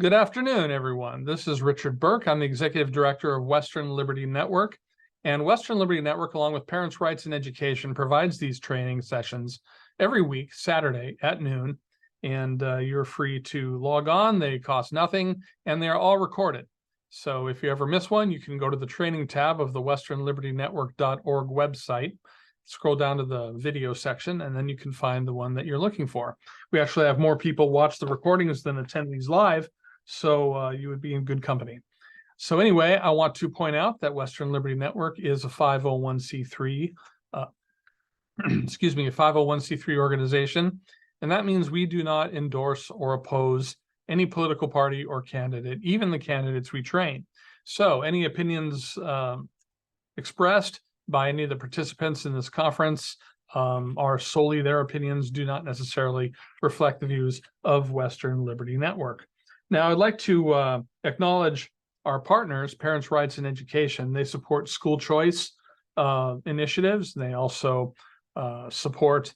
Good afternoon, everyone. This is Richard Burke. I'm the Executive Director of Western Liberty Network. And Western Liberty Network, along with Parents' Rights in Education, provides these training sessions every week, Saturday at noon. And you're free to log on. They cost nothing, and they're all recorded. So if you ever miss one, you can go to the training tab of the westernlibertynetwork.org website, scroll down to the video section, and then you can find the one that you're looking for. We actually have more people watch the recordings than attend these live, so you would be in good company. So anyway, I want to point out that Western Liberty Network is a 501c3, excuse me, a 501c3 organization, and that means we do not endorse or oppose any political party or candidate, even the candidates we train. So any opinions expressed by any of the participants in this conference are solely their opinions, do not necessarily reflect the views of Western Liberty Network. Now, I'd like to acknowledge our partners, Parents' Rights in Education. They support school choice initiatives. They also support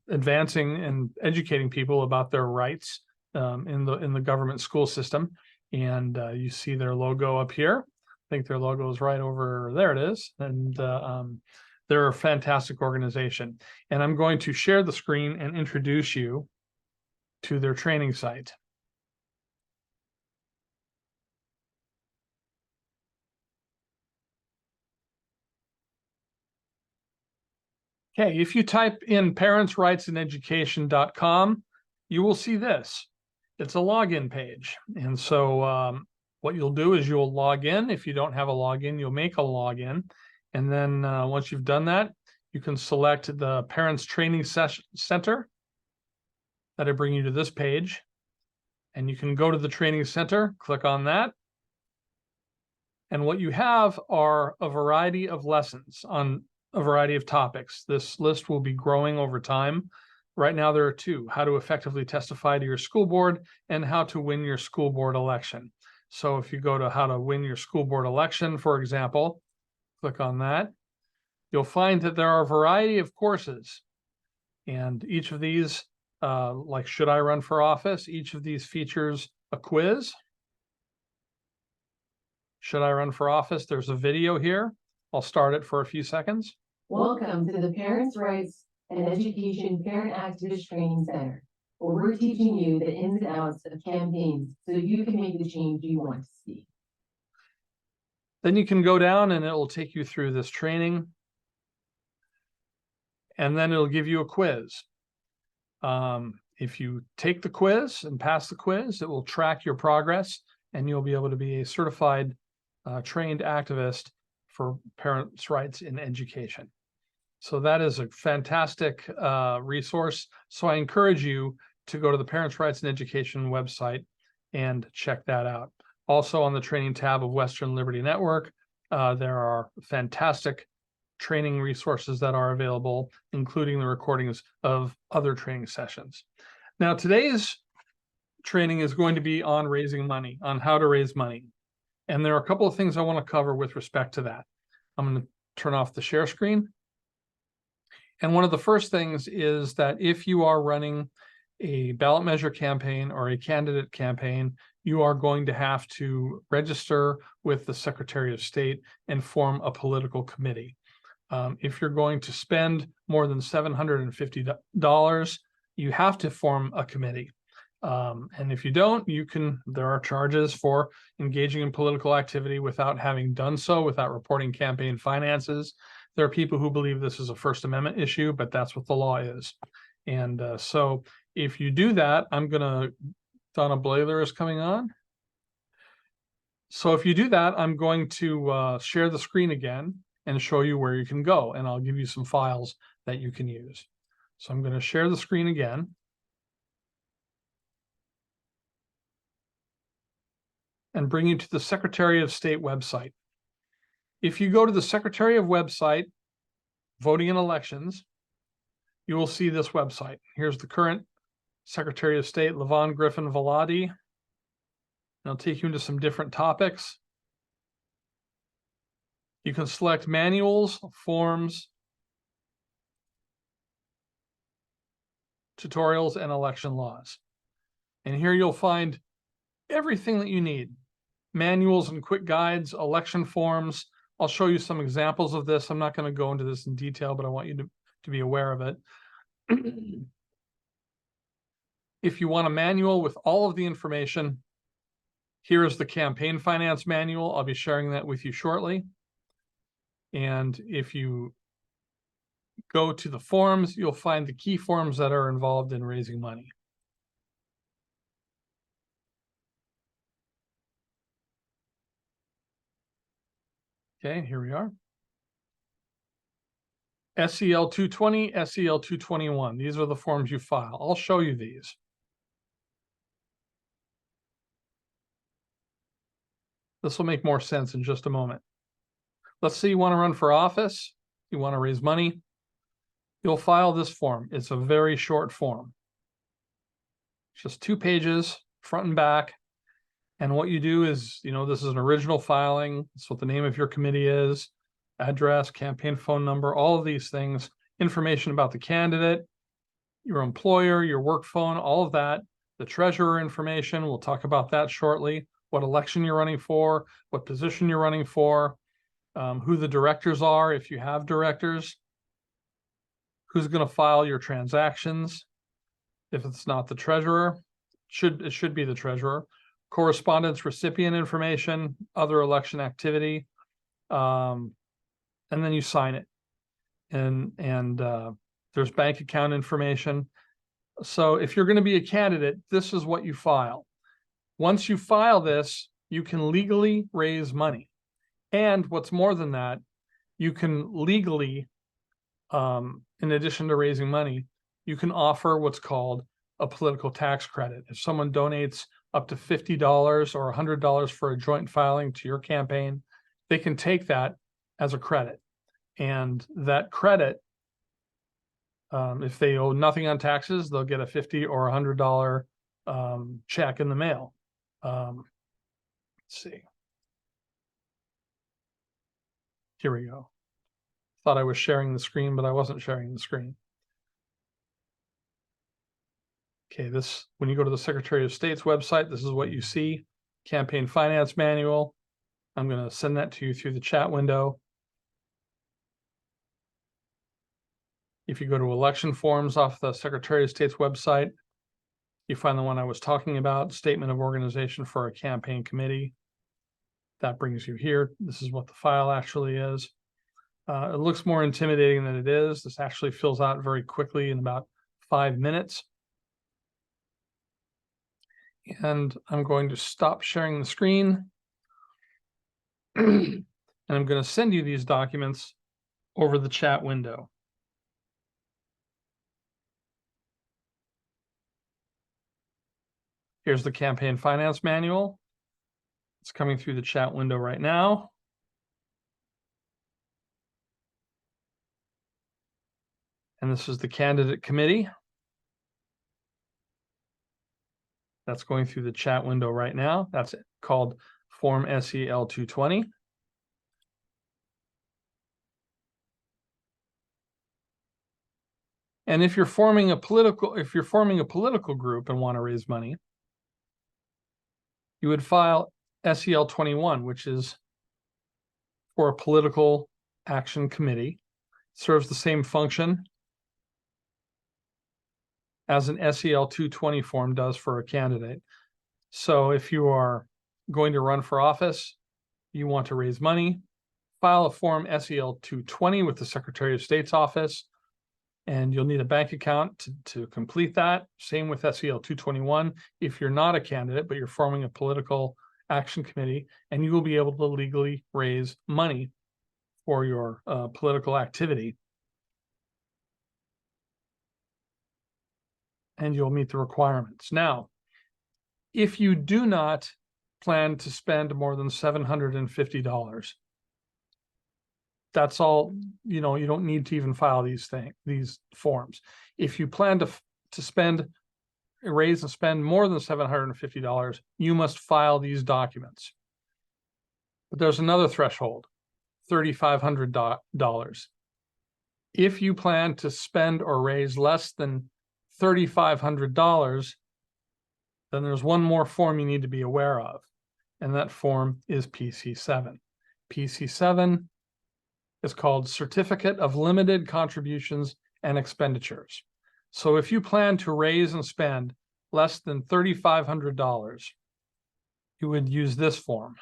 advancing and educating people about their rights in the government school system. And you see their logo up here. I think their logo is right over there. It is, and they're a fantastic organization. And I'm going to share the screen and introduce you to their training site. Okay, if you type in parentsrightsineducation.com, you will see this. It's a login page. And so what you'll do is you'll log in. If you don't have a login, you'll make a login. And then once you've done that, you can select the Parents Training Center. That'll bring you to this page. And you can go to the training center, click on that. And what you have are a variety of lessons on a variety of topics. This list will be growing over time. Right now, there are two: how to effectively testify to your school board and how to win your school board election. So if you go to how to win your school board election, for example, click on that, you'll find that there are a variety of courses. And each of these, like should I run for office, each of these features a quiz. Should I run for office? There's a video here. I'll start it for a few seconds. Welcome to the Parents' Rights and Education Parent Activist Training Center, where we're teaching you the ins and outs of campaigns so you can make the change you want to see. Then you can go down and it will take you through this training. And then it'll give you a quiz. If you take the quiz and pass the quiz, it will track your progress and you'll be able to be a certified trained activist for parents' rights in education. So that is a fantastic resource. So I encourage you to go to the Parents' Rights in Education website and check that out. Also on the training tab of Western Liberty Network, there are fantastic training resources that are available, including the recordings of other training sessions. Now, today's training is going to be on raising money, on how to raise money. And there are a couple of things I want to cover with respect to that. I'm going to turn off the share screen. And one of the first things is that if you are running a ballot measure campaign or a candidate campaign, you are going to have to register with the Secretary of State and form a political committee. If you're going to spend more than $750, you have to form a committee. And if you don't, there are charges for engaging in political activity without having done so, without reporting campaign finances. There are people who believe this is a First Amendment issue, but that's what the law is. And so if you do that, Donna Blayler is coming on. So if you do that, I'm going to share the screen again and show you where you can go. And I'll give you some files that you can use. So I'm going to share the screen again. And bring you to the Secretary of State website. If you go to the Secretary of website, voting in elections, you will see this website. Here's the current Secretary of State, Lavon Griffin Velati. I'll take you into some different topics. You can select manuals, forms, tutorials, and election laws. And here you'll find everything that you need. Manuals and quick guides, election forms. I'll show you some examples of this. I'm not going to go into this in detail, but I want you to be aware of it. If you want a manual with all of the information, here is the campaign finance manual. I'll be sharing that with you shortly. And if you go to the forms, you'll find the key forms that are involved in raising money. Okay, here we are. SEL 220, SEL 221. These are the forms you file. I'll show you these. This will make more sense in just a moment. Let's say you want to run for office. You want to raise money. You'll file this form. It's a very short form. It's just 2 pages, front and back. And what you do is, this is an original filing. It's what the name of your committee is, address, campaign phone number, all of these things, information about the candidate, your employer, your work phone, all of that, the treasurer information. We'll talk about that shortly. What election you're running for, what position you're running for, who the directors are, if you have directors, who's going to file your transactions. If it's not the treasurer, it should be the treasurer. Correspondence recipient information, other election activity, and then you sign it. And there's bank account information. So if you're going to be a candidate, this is what you file. Once you file this, you can legally raise money. And what's more than that, you can legally, in addition to raising money, you can offer what's called a political tax credit. If someone donates up to $50 or $100 for a joint filing to your campaign, they can take that as a credit. And that credit, if they owe nothing on taxes, they'll get a $50 or $100 check in the mail. Let's see. Here we go. Thought I was sharing the screen, but I wasn't sharing the screen. Okay, when you go to the Secretary of State's website, this is what you see. Campaign finance manual. I'm going to send that to you through the chat window. If you go to election forms off the Secretary of State's website, you find the one I was talking about, statement of organization for a campaign committee. That brings you here. This is what the file actually is. It looks more intimidating than it is. This actually fills out very quickly in about 5 minutes. And I'm going to stop sharing the screen. And I'm going to send you these documents over the chat window. Here's the campaign finance manual. It's coming through the chat window right now. And this is the candidate committee. That's going through the chat window right now. That's called Form SEL 220. And if you're forming a political group and want to raise money, you would file SEL 21, which is for a political action committee. It serves the same function as an SEL 220 form does for a candidate. So if you are going to run for office, you want to raise money, file a form SEL 220 with the Secretary of State's office, and you'll need a bank account to complete that. Same with SEL 221 if you're not a candidate, but you're forming a political action committee, and you will be able to legally raise money for your political activity. And you'll meet the requirements. Now, if you do not plan to spend more than $750, that's all, you don't need to even file these forms. If you plan to raise and spend more than $750, you must file these documents. But there's another threshold, $3,500. If you plan to spend or raise less than $3,500, then there's one more form you need to be aware of, and that form is PC7. PC7 is called Certificate of Limited Contributions and Expenditures. So if you plan to raise and spend less than $3,500, you would use this form.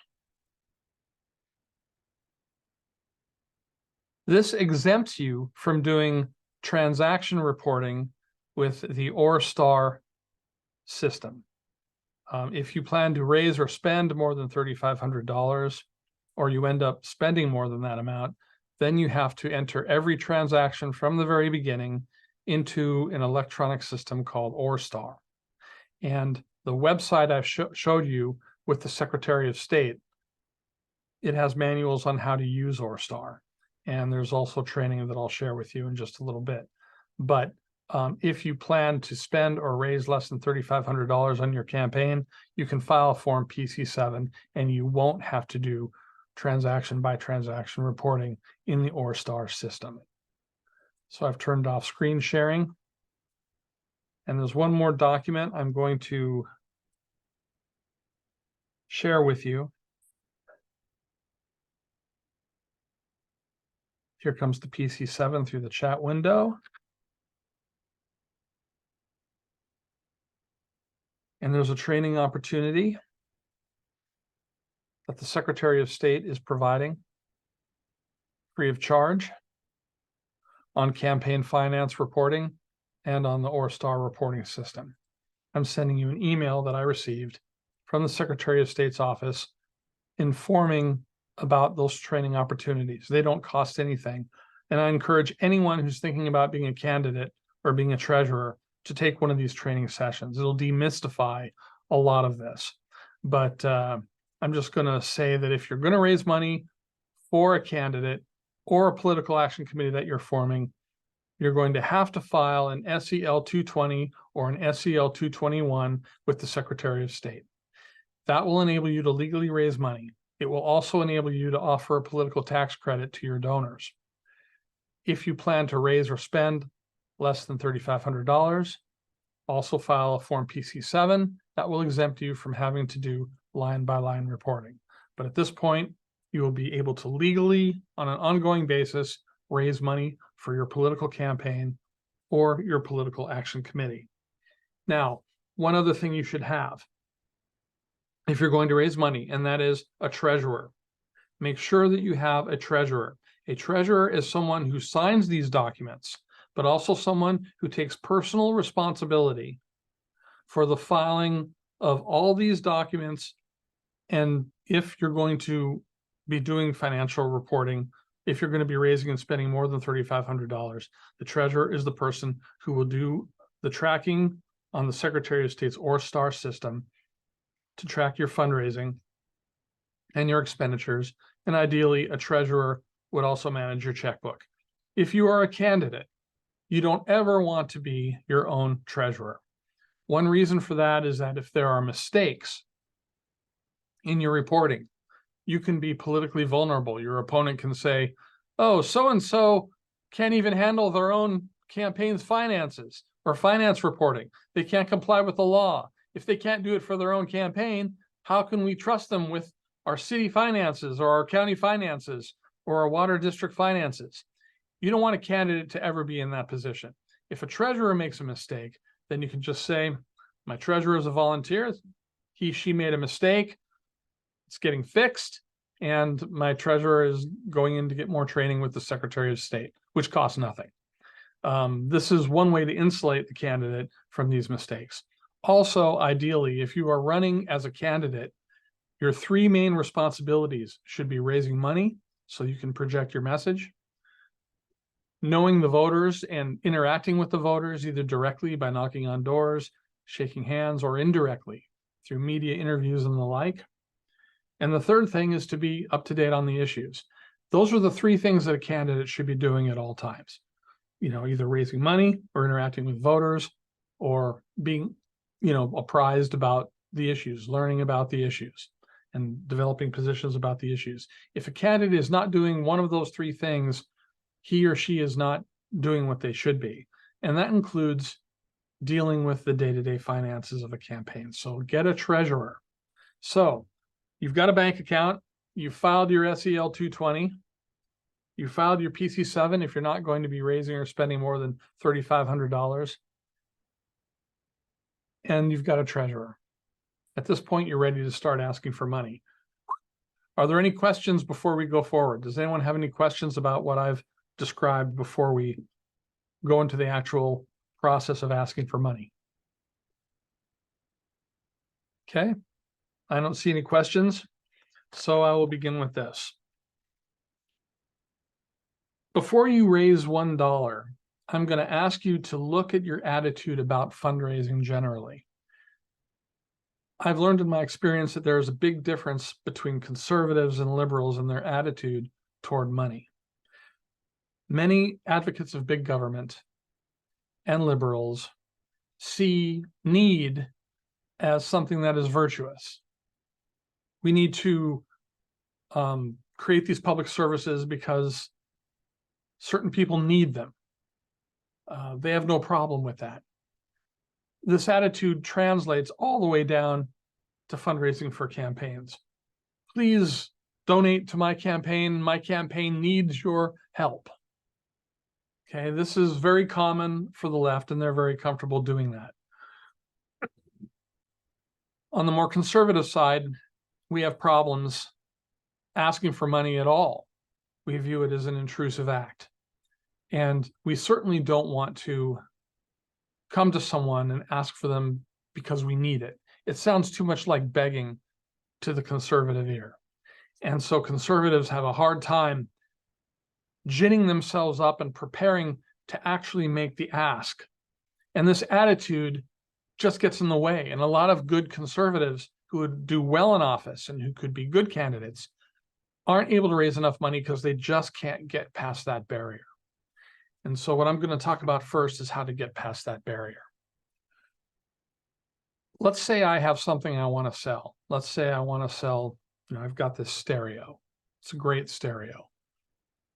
This exempts you from doing transaction reporting with the ORSTAR system. If you plan to raise or spend more than $3,500, or you end up spending more than that amount, then you have to enter every transaction from the very beginning into an electronic system called ORSTAR. And the website I showed you with the Secretary of State, it has manuals on how to use ORSTAR. And there's also training that I'll share with you in just a little bit. But if you plan to spend or raise less than $3,500 on your campaign, you can file Form PC7 and you won't have to do transaction by transaction reporting in the ORSTAR system. So I've turned off screen sharing. And there's one more document I'm going to share with you. Here comes the PC7 through the chat window. And there's a training opportunity that the Secretary of State is providing free of charge on campaign finance reporting and on the ORSTAR reporting system. I'm sending you an email that I received from the Secretary of State's office informing about those training opportunities. They don't cost anything. And I encourage anyone who's thinking about being a candidate or being a treasurer to take one of these training sessions. It'll demystify a lot of this. But I'm just going to say that if you're going to raise money for a candidate or a political action committee that you're forming, you're going to have to file an SEL 220 or an SEL 221 with the Secretary of State. That will enable you to legally raise money. It will also enable you to offer a political tax credit to your donors. If you plan to raise or spend less than $3,500, also file a Form PC7 that will exempt you from having to do line-by-line reporting. But at this point, you will be able to legally, on an ongoing basis, raise money for your political campaign or your political action committee. Now, one other thing you should have if you're going to raise money, and that is a treasurer. Make sure that you have a treasurer. A treasurer is someone who signs these documents, but also someone who takes personal responsibility for the filing of all these documents. And if you're going to be doing financial reporting, if you're going to be raising and spending more than $3,500, the treasurer is the person who will do the tracking on the Secretary of State's ORSTAR system to track your fundraising and your expenditures. And ideally, a treasurer would also manage your checkbook. If you are a candidate, you don't ever want to be your own treasurer. One reason for that is that if there are mistakes in your reporting, you can be politically vulnerable. Your opponent can say, oh, so-and-so can't even handle their own campaign's finances or finance reporting. They can't comply with the law. If they can't do it for their own campaign, how can we trust them with our city finances or our county finances or our water district finances? You don't want a candidate to ever be in that position. If a treasurer makes a mistake, then you can just say, my treasurer is a volunteer. She made a mistake. It's getting fixed. And my treasurer is going in to get more training with the Secretary of State, which costs nothing. This is one way to insulate the candidate from these mistakes. Also, ideally, if you are running as a candidate, your three main responsibilities should be raising money so you can project your message, knowing the voters and interacting with the voters, either directly by knocking on doors, shaking hands, or indirectly through media interviews and the like. And the third thing is to be up to date on the issues. Those are the three things that a candidate should be doing at all times. You know, either raising money or interacting with voters or being, apprised about the issues, learning about the issues and developing positions about the issues. If a candidate is not doing one of those three things, he or she is not doing what they should be. And that includes dealing with the day-to-day finances of a campaign. So get a treasurer. So you've got a bank account, you filed your SEL 220, you filed your PC7 if you're not going to be raising or spending more than $3,500, and you've got a treasurer. At this point, you're ready to start asking for money. Are there any questions before we go forward? Does anyone have any questions about what I've described before we go into the actual process of asking for money? Okay, I don't see any questions, so I will begin with this. Before you raise $1, I'm going to ask you to look at your attitude about fundraising generally. I've learned in my experience that there is a big difference between conservatives and liberals in their attitude toward money. Many advocates of big government and liberals see need as something that is virtuous. We need to create these public services because certain people need them. They have no problem with that. This attitude translates all the way down to fundraising for campaigns. Please donate to my campaign. My campaign needs your help. Okay, this is very common for the left, and they're very comfortable doing that. On the more conservative side, we have problems asking for money at all. We view it as an intrusive act. And we certainly don't want to come to someone and ask for them because we need it. It sounds too much like begging to the conservative ear. And so conservatives have a hard time ginning themselves up and preparing to actually make the ask. And this attitude just gets in the way. And a lot of good conservatives who would do well in office and who could be good candidates aren't able to raise enough money because they just can't get past that barrier. And so what I'm going to talk about first is how to get past that barrier. Let's say I have something I want to sell. Let's say I want to sell, I've got this stereo. It's a great stereo.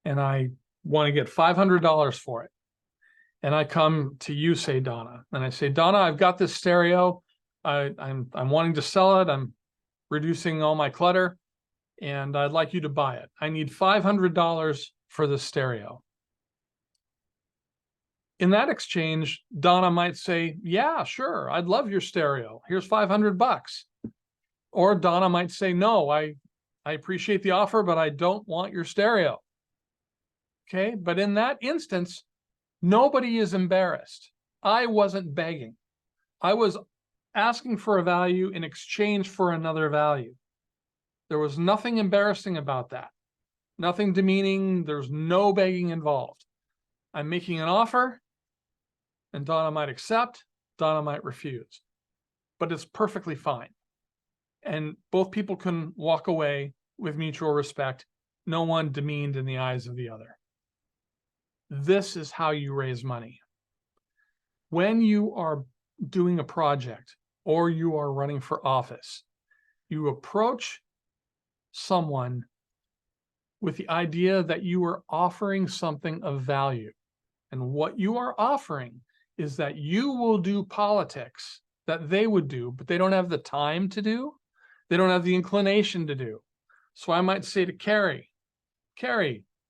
And I want to get $500 for it. And I come to you, say, Donna, and I say, Donna, I've got this stereo. I'm wanting to sell it. I'm reducing all my clutter, and I'd like you to buy it. I need $500 for the stereo. In that exchange, Donna might say, yeah, sure, I'd love your stereo. Here's $500. Or Donna might say, no, I appreciate the offer, but I don't want your stereo. Okay, but in that instance, nobody is embarrassed. I wasn't begging. I was asking for a value in exchange for another value. There was nothing embarrassing about that. Nothing demeaning. There's no begging involved. I'm making an offer, and Donna might accept, Donna might refuse. But it's perfectly fine. And both people can walk away with mutual respect, no one demeaned in the eyes of the other. This is how you raise money. When you are doing a project or you are running for office, you approach someone with the idea that you are offering something of value. And what you are offering is that you will do politics that they would do, but they don't have the time to do. They don't have the inclination to do. So I might say to Carrie,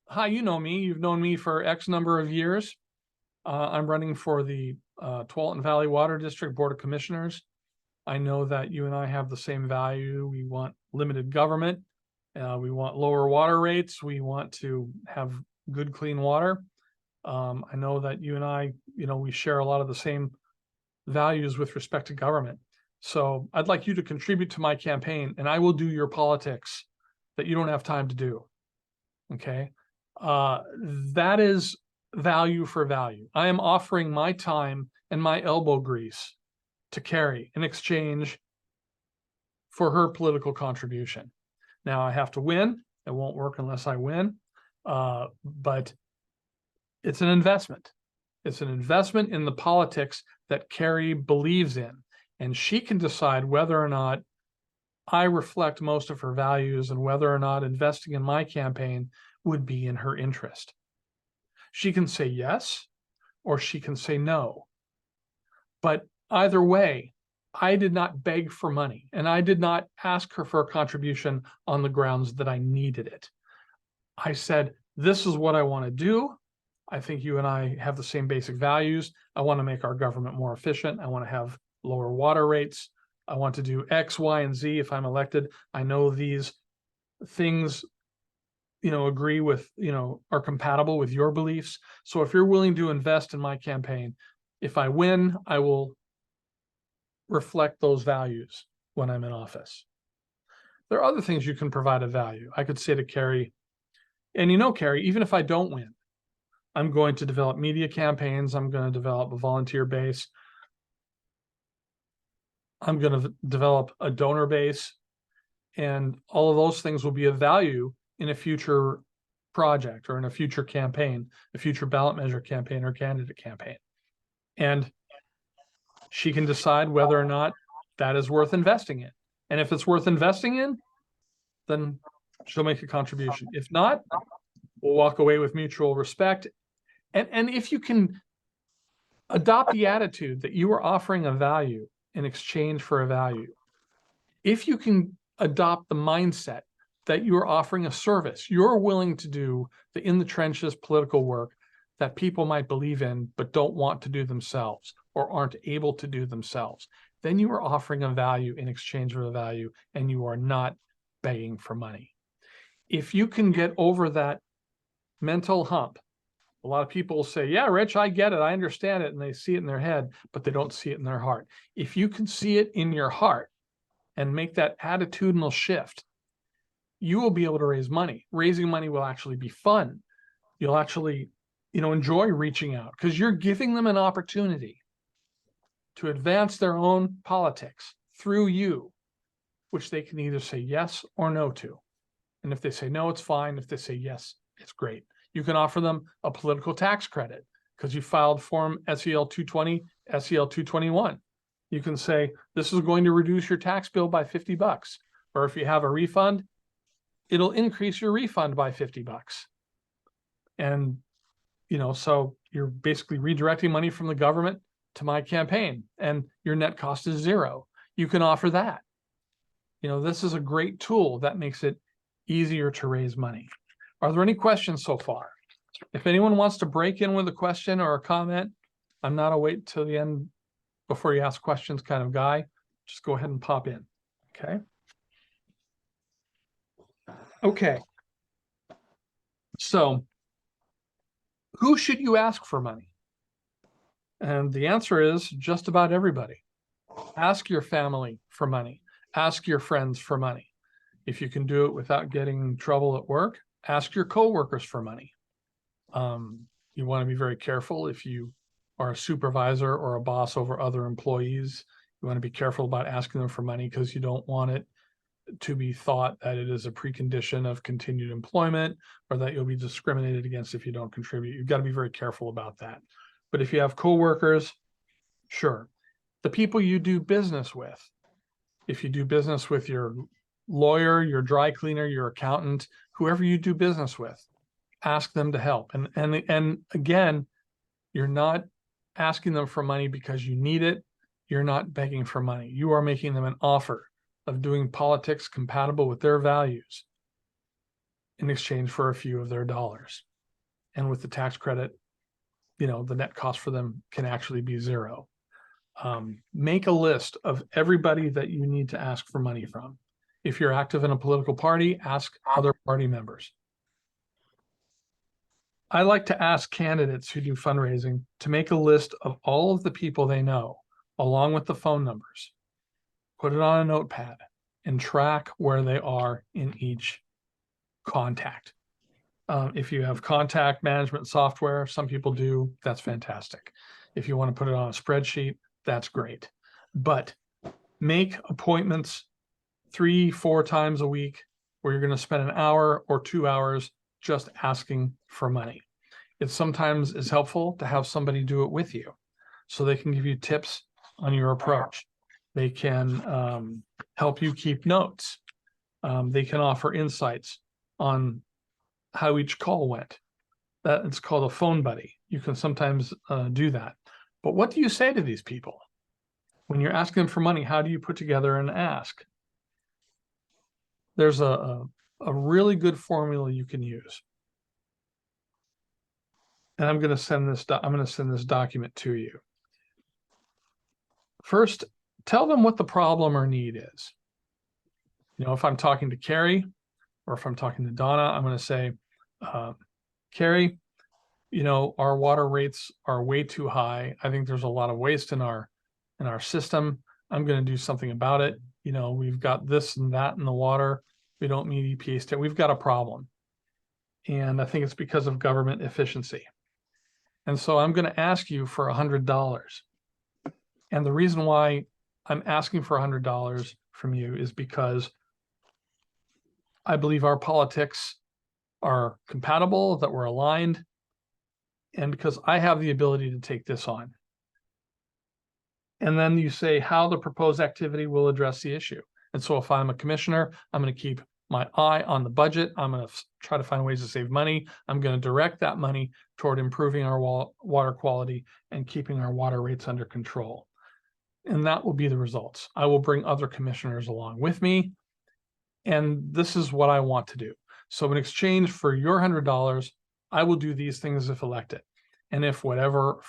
hi, you know me. You've known me for X number of years. I'm running for the Tualatin Valley Water District Board of Commissioners. I know that you and I have the same value. We want limited government. We want lower water rates. We want to have good, clean water. I know that you and I, we share a lot of the same values with respect to government. So I'd like you to contribute to my campaign, and I will do your politics that you don't have time to do. Okay. That is value for value. I am offering my time and my elbow grease to Carrie in exchange for her political contribution. Now I have to win. It won't work unless I win. But it's an investment. It's an investment in the politics that Carrie believes in. And she can decide whether or not I reflect most of her values and whether or not investing in my campaign would be in her interest. She can say yes, or she can say no. But either way, I did not beg for money, and I did not ask her for a contribution on the grounds that I needed it. I said, this is what I want to do. I think you and I have the same basic values. I want to make our government more efficient. I want to have lower water rates. I want to do X, Y, and Z if I'm elected. I know these things, agree with, are compatible with your beliefs. So if you're willing to invest in my campaign, if I win, I will reflect those values when I'm in office. There are other things you can provide a value. I could say to Carrie, and Carrie, even if I don't win, I'm going to develop media campaigns. I'm going to develop a volunteer base. I'm going to develop a donor base. And all of those things will be of value in a future project or in a future campaign, a future ballot measure campaign or candidate campaign. And she can decide whether or not that is worth investing in. And if it's worth investing in, then she'll make a contribution. If not, we'll walk away with mutual respect. And if you can adopt the attitude that you are offering a value in exchange for a value, if you can adopt the mindset that you are offering a service, you're willing to do the in the trenches political work that people might believe in but don't want to do themselves or aren't able to do themselves, then you are offering a value in exchange for a value, and you are not begging for money. If you can get over that mental hump, a lot of people will say, yeah, Rich, I get it, I understand it, and they see it in their head, but they don't see it in their heart. If you can see it in your heart and make that attitudinal shift, you will be able to raise money. Raising money will actually be fun. You'll actually, enjoy reaching out because you're giving them an opportunity to advance their own politics through you, which they can either say yes or no to. And if they say no, it's fine. If they say yes, it's great. You can offer them a political tax credit because you filed Form SEL 220, SEL 221. You can say, this is going to reduce your tax bill by $50. Or if you have a refund, it'll increase your refund by $50. And, so you're basically redirecting money from the government to my campaign, and your net cost is zero. You can offer that. This is a great tool that makes it easier to raise money. Are there any questions so far? If anyone wants to break in with a question or a comment, I'm not a wait till the end before you ask questions kind of guy. Just go ahead and pop in. Okay. So who should you ask for money? And the answer is just about everybody. Ask your family for money. Ask your friends for money. If you can do it without getting in trouble at work, ask your coworkers for money. You want to be very careful if you are a supervisor or a boss over other employees. You want to be careful about asking them for money because you don't want it to be thought that it is a precondition of continued employment or that you'll be discriminated against if you don't contribute. You've got to be very careful about that. But if you have coworkers, sure. The people you do business with, if you do business with your lawyer, your dry cleaner, your accountant, whoever you do business with, ask them to help. And again, you're not asking them for money because you need it. You're not begging for money. You are making them an offer of doing politics compatible with their values in exchange for a few of their dollars. And with the tax credit, the net cost for them can actually be zero. Make a list of everybody that you need to ask for money from. If you're active in a political party, ask other party members. I like to ask candidates who do fundraising to make a list of all of the people they know, along with the phone numbers. Put it on a notepad and track where they are in each contact. If you have contact management software, some people do, that's fantastic. If you want to put it on a spreadsheet, that's great. But make appointments 3-4 times a week where you're going to spend an hour or 2 hours just asking for money. It sometimes is helpful to have somebody do it with you so they can give you tips on your approach. They can help you keep notes. They can offer insights on how each call went. It's called a phone buddy. You can sometimes do that. But what do you say to these people? When you're asking them for money, how do you put together an ask? There's a really good formula you can use. And I'm going to send this document to you. First, tell them what the problem or need is. You know, if I'm talking to Carrie or if I'm talking to Donna, I'm going to say, Carrie, you know, our water rates are way too high. I think there's a lot of waste in our system. I'm going to do something about it. You know, we've got this and that in the water. We don't meet EPA standard. We've got a problem. And I think it's because of government efficiency. And so I'm going to ask you for $100. And the reason why I'm asking for $100 from you is because I believe our politics are compatible, that we're aligned, and because I have the ability to take this on. And then you say how the proposed activity will address the issue. And so if I'm a commissioner, I'm going to keep my eye on the budget. I'm going to try to find ways to save money. I'm going to direct that money toward improving our water quality and keeping our water rates under control. And that will be the results. I will bring other commissioners along with me. And this is what I want to do. So in exchange for your $100, I will do these things if elected. And if for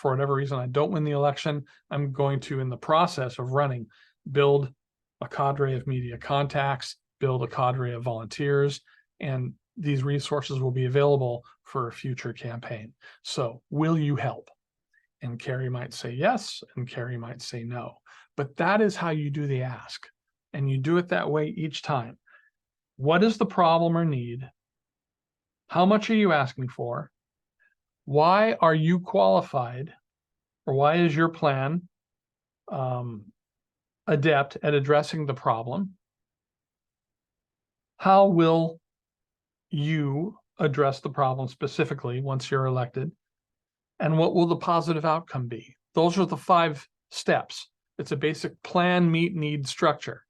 whatever reason I don't win the election, I'm going to, in the process of running, build a cadre of media contacts, build a cadre of volunteers, and these resources will be available for a future campaign. So will you help? And Carrie might say yes, and Carrie might say no. But that is how you do the ask. And you do it that way each time. What is the problem or need? How much are you asking for? Why are you qualified, or why is your plan adept at addressing the problem? How will you address the problem specifically once you're elected? And what will the positive outcome be? Those are the 5 steps. It's a basic plan, meet, need structure.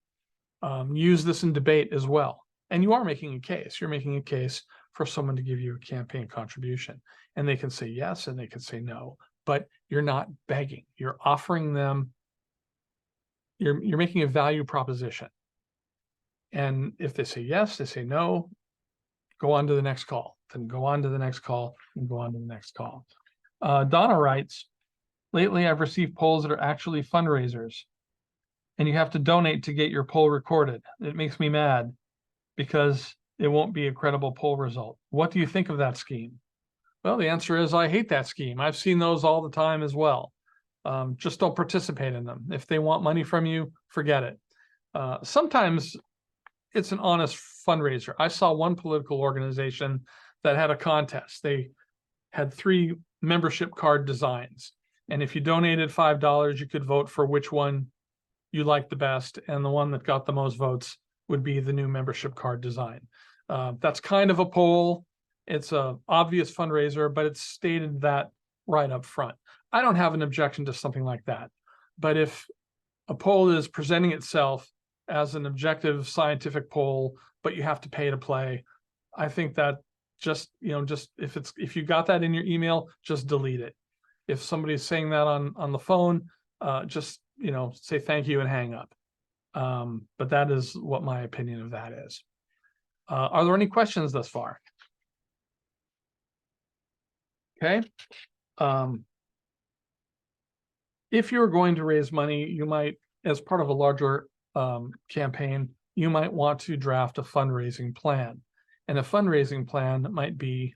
Use this in debate as well. And you are making a case. You're making a case for someone to give you a campaign contribution. And they can say yes, and they can say no, but you're not begging. You're offering them, you're making a value proposition. And if they say yes, they say no, go on to the next call, then go on to the next call, and go on to the next call. Donna writes, lately I've received polls that are actually fundraisers, and you have to donate to get your poll recorded. It makes me mad because it won't be a credible poll result. What do you think of that scheme? Well, the answer is I hate that scheme. I've seen those all the time as well. Just don't participate in them. If they want money from you, forget it. Sometimes it's an honest fundraiser. I saw one political organization that had a contest. They had 3 membership card designs. And if you donated $5, you could vote for which one you liked the best. And the one that got the most votes would be the new membership card design. That's kind of a poll. It's an obvious fundraiser, but it's stated that right up front. I don't have an objection to something like that. But if a poll is presenting itself as an objective scientific poll, but you have to pay to play, I think that just if you got that in your email, just delete it. If somebody's saying that on the phone, just say thank you and hang up. But that is what my opinion of that is. Are there any questions thus far? Okay. If you're going to raise money, you might, as part of a larger campaign, you might want to draft a fundraising plan. And a fundraising plan might be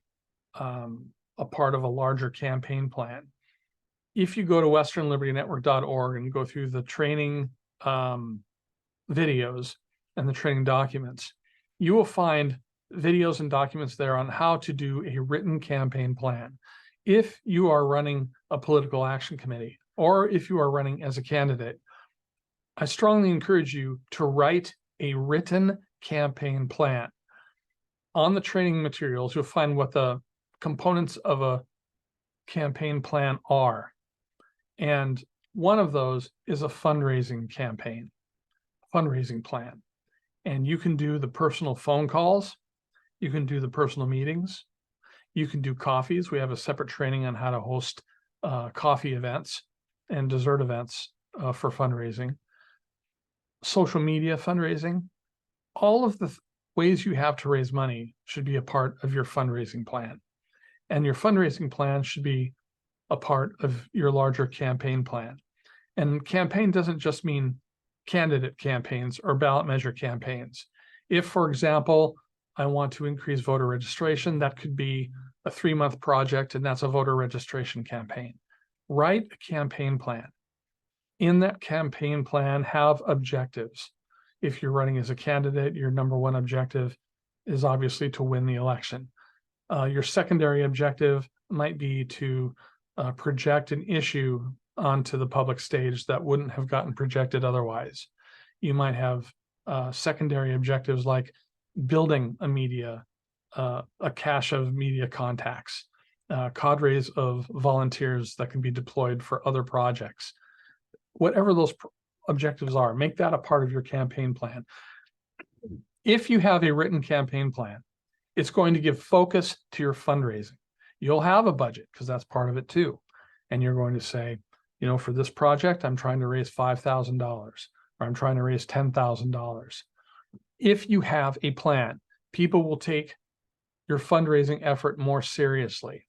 a part of a larger campaign plan. If you go to westernlibertynetwork.org and go through the training videos and the training documents, you will find videos and documents there on how to do a written campaign plan. If you are running a political action committee, or if you are running as a candidate, I strongly encourage you to write a written campaign plan. On the training materials, you'll find what the components of a campaign plan are. And one of those is a fundraising plan. And you can do the personal phone calls. You can do the personal meetings. You can do coffees. We have a separate training on how to host coffee events and dessert events for fundraising, social media fundraising, all of the ways you have to raise money should be a part of your fundraising plan. And your fundraising plan should be a part of your larger campaign plan. And campaign doesn't just mean candidate campaigns or ballot measure campaigns. If, for example, I want to increase voter registration, that could be a 3-month project, and that's a voter registration campaign. Write a campaign plan. In that campaign plan, have objectives. If you're running as a candidate, your number one objective is obviously to win the election. Your secondary objective might be to project an issue onto the public stage that wouldn't have gotten projected otherwise. You might have secondary objectives like building a media, a cache of media contacts, cadres of volunteers that can be deployed for other projects. Whatever those objectives are, make that a part of your campaign plan. If you have a written campaign plan, it's going to give focus to your fundraising. You'll have a budget because that's part of it too. And you're going to say, you know, for this project, I'm trying to raise $5,000 or I'm trying to raise $10,000. If you have a plan, people will take your fundraising effort more seriously.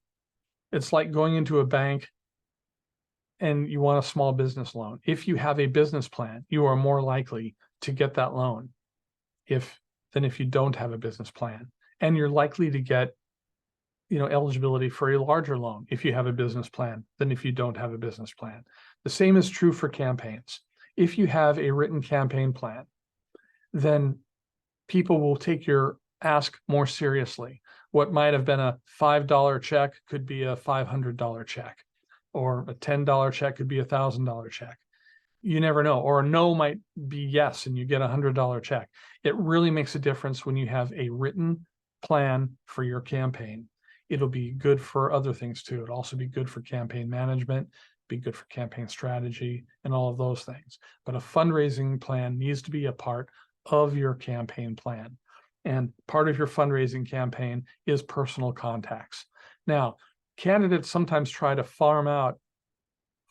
It's like going into a bank and you want a small business loan. If you have a business plan, you are more likely to get that loan than if you don't have a business plan. And you're likely to get, you know, eligibility for a larger loan if you have a business plan than if you don't have a business plan. The same is true for campaigns. If you have a written campaign plan, then people will take your ask more seriously. What might have been a $5 check could be a $500 check, or a $10 check could be a $1,000 check. You never know. Or a no might be yes, and you get a $100 check. It really makes a difference when you have a written plan for your campaign. It'll be good for other things too. It'll also be good for campaign management, be good for campaign strategy, and all of those things. But a fundraising plan needs to be a part of your campaign plan. And part of your fundraising campaign is personal contacts. Now, candidates sometimes try to farm out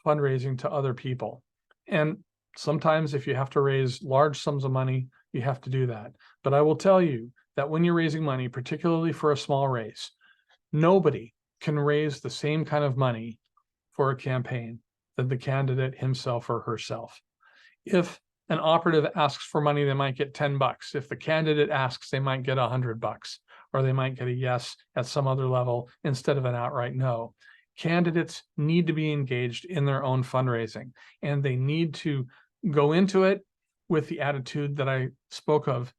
fundraising to other people. And sometimes if you have to raise large sums of money, you have to do that. But I will tell you that when you're raising money, particularly for a small race, nobody can raise the same kind of money for a campaign than the candidate himself or herself. If an operative asks for money, they might get $10. If the candidate asks, they might get $100, or they might get a yes at some other level instead of an outright no. Candidates need to be engaged in their own fundraising, and they need to go into it with the attitude that I spoke of,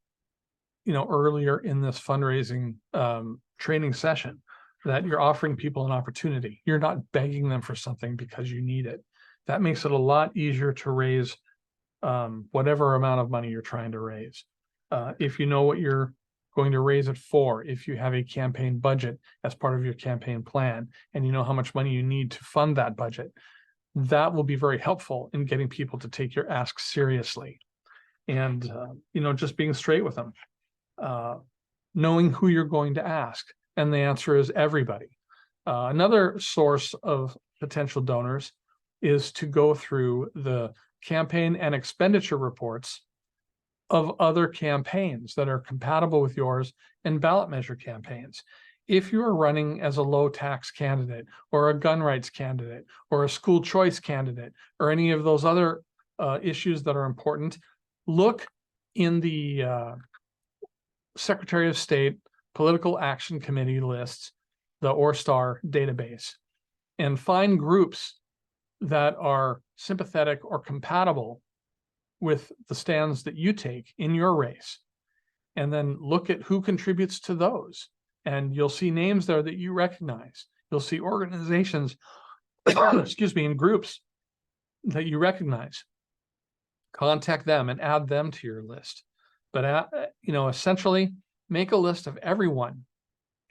you know, earlier in this fundraising training session, that you're offering people an opportunity. You're not begging them for something because you need it. That makes it a lot easier to raise whatever amount of money you're trying to raise. If you know what you're going to raise it for, if you have a campaign budget as part of your campaign plan, and you know how much money you need to fund that budget, that will be very helpful in getting people to take your ask seriously. And, you know, just being straight with them, knowing who you're going to ask. And the answer is everybody. Another source of potential donors is to go through the campaign and expenditure reports of other campaigns that are compatible with yours and ballot measure campaigns. If you are running as a low tax candidate or a gun rights candidate or a school choice candidate or any of those other issues that are important, look in the Secretary of State Political Action Committee lists, the ORSTAR database, and find groups that are sympathetic or compatible with the stands that you take in your race. And then look at who contributes to those. And you'll see names there that you recognize. You'll see organizations, excuse me, and groups that you recognize. Contact them and add them to your list. But, you know, essentially make a list of everyone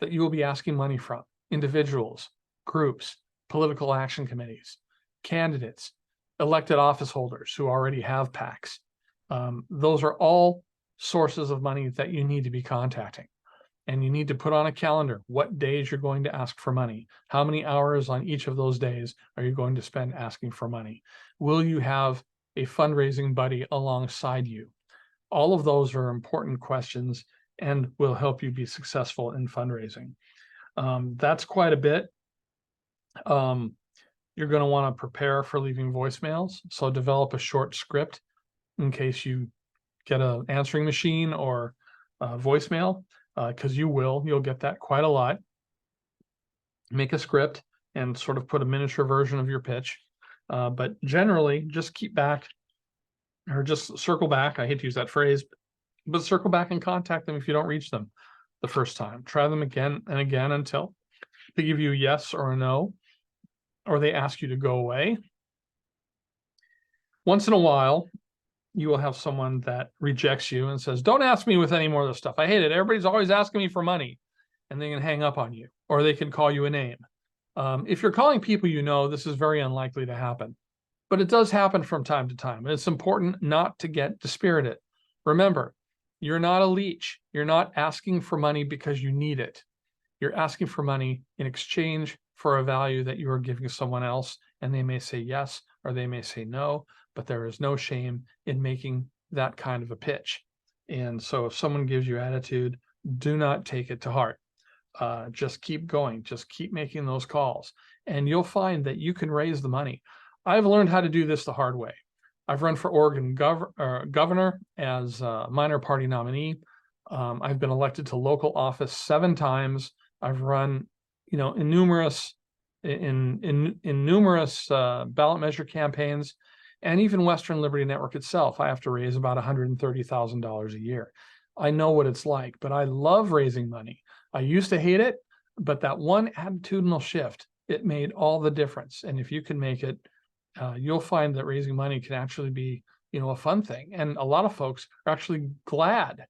that you will be asking money from: individuals, groups, political action committees, candidates, elected office holders who already have PACs. Those are all sources of money that you need to be contacting. And you need to put on a calendar what days you're going to ask for money. How many hours on each of those days are you going to spend asking for money? Will you have a fundraising buddy alongside you? All of those are important questions and will help you be successful in fundraising. That's quite a bit. You're going to want to prepare for leaving voicemails. So develop a short script in case you get an answering machine or a voicemail, because you'll get that quite a lot. Make a script and sort of put a miniature version of your pitch. But generally, just keep back or just circle back. I hate to use that phrase, but circle back and contact them if you don't reach them the first time. Try them again and again until they give you a yes or a no, or they ask you to go away. Once in a while, you will have someone that rejects you and says, don't ask me with any more of this stuff. I hate it. Everybody's always asking me for money. And they can hang up on you, or they can call you a name. If you're calling people you know, this is very unlikely to happen. But it does happen from time to time. And it's important not to get dispirited. Remember, you're not a leech. You're not asking for money because you need it. You're asking for money in exchange for a value that you are giving someone else, and they may say yes or they may say no, but there is no shame in making that kind of a pitch. And so if someone gives you attitude, do not take it to heart. Just keep going, just keep making those calls, and you'll find that you can raise the money. I've learned how to do this the hard way. I've run for Oregon governor as a minor party nominee. I've been elected to local office 7 times. I've run, in numerous ballot measure campaigns, and even Western Liberty Network itself. I have to raise about $130,000 a year. I know what it's like, but I love raising money. I used to hate it, but that one attitudinal shift, it made all the difference. And if you can make it, you'll find that raising money can actually be, a fun thing. And a lot of folks are actually glad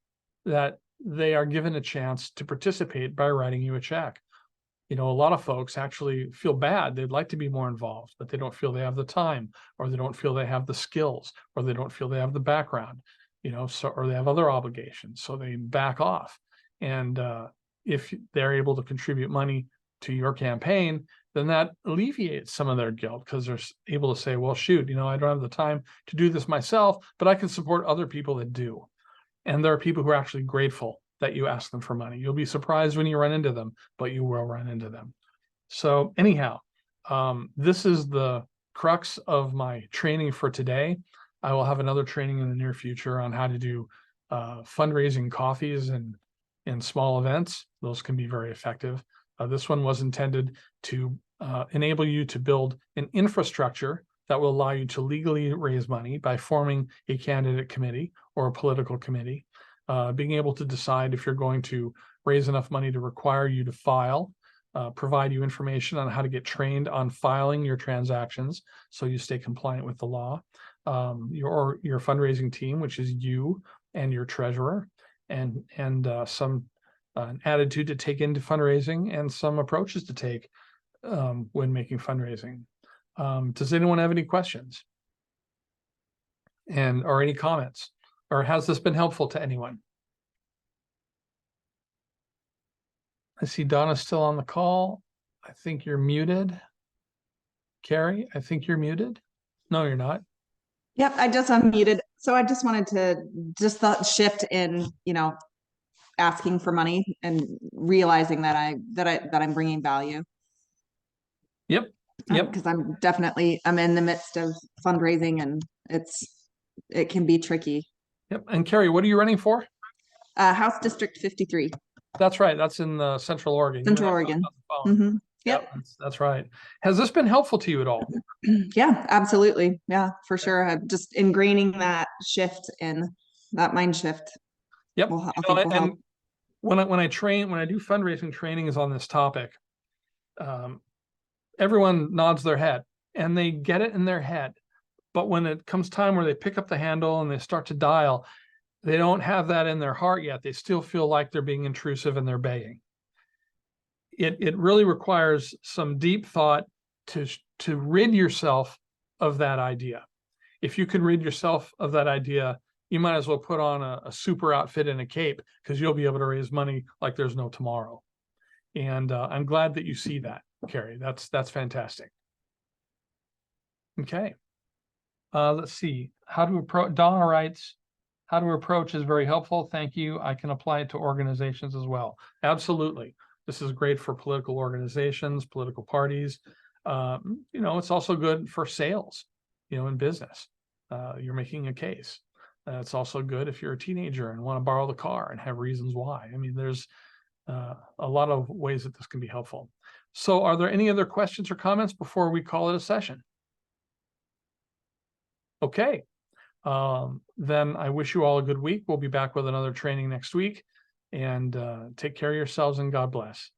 that they are given a chance to participate by writing you a check. A lot of folks actually feel bad. They'd like to be more involved, but they don't feel they have the time, or they don't feel they have the skills, or they don't feel they have the background, or they have other obligations. So they back off. And if they're able to contribute money to your campaign, then that alleviates some of their guilt, because they're able to say, well, shoot, I don't have the time to do this myself, but I can support other people that do. And there are people who are actually grateful that you ask them for money. You'll be surprised when you run into them, but you will run into them. So anyhow, this is the crux of my training for today. I will have another training in the near future on how to do fundraising coffees and small events. Those can be very effective. This one was intended to enable you to build an infrastructure that will allow you to legally raise money by forming a candidate committee or a political committee, being able to decide if you're going to raise enough money to require you to file, provide you information on how to get trained on filing your transactions so you stay compliant with the law, your fundraising team, which is you and your treasurer, and some an attitude to take into fundraising and some approaches to take when making fundraising. Does anyone have any questions or any comments, or has this been helpful to anyone? I see Donna's still on the call. I think you're muted. Carrie, I think you're muted. No, you're not. Yep, I just unmuted. So I just wanted to shift in, asking for money and realizing that I'm bringing value. Yep. Because I'm in the midst of fundraising, and it can be tricky. Yep. And Carrie, what are you running for? House District 53. That's right. That's in Central Oregon. Central Oregon. Mm-hmm. Yep. That's right. Has this been helpful to you at all? Yeah, absolutely. Yeah, for sure. I'm just ingraining that shift in that mind shift. Yep. I think will help. When I do fundraising trainings on this topic, everyone nods their head and they get it in their head. But when it comes time where they pick up the handle and they start to dial, they don't have that in their heart yet. They still feel like they're being intrusive and they're begging. It really requires some deep thought to rid yourself of that idea. If you can rid yourself of that idea, you might as well put on a super outfit and a cape, because you'll be able to raise money like there's no tomorrow. And I'm glad that you see that, Carrie. That's fantastic. Okay. Let's see, how to approach, Donna writes, how to approach is very helpful. Thank you. I can apply it to organizations as well. Absolutely. This is great for political organizations, political parties. It's also good for sales, in business. You're making a case. It's also good if you're a teenager and want to borrow the car and have reasons why. I mean, there's a lot of ways that this can be helpful. So are there any other questions or comments before we call it a session? Okay. Then I wish you all a good week. We'll be back with another training next week, and take care of yourselves and God bless.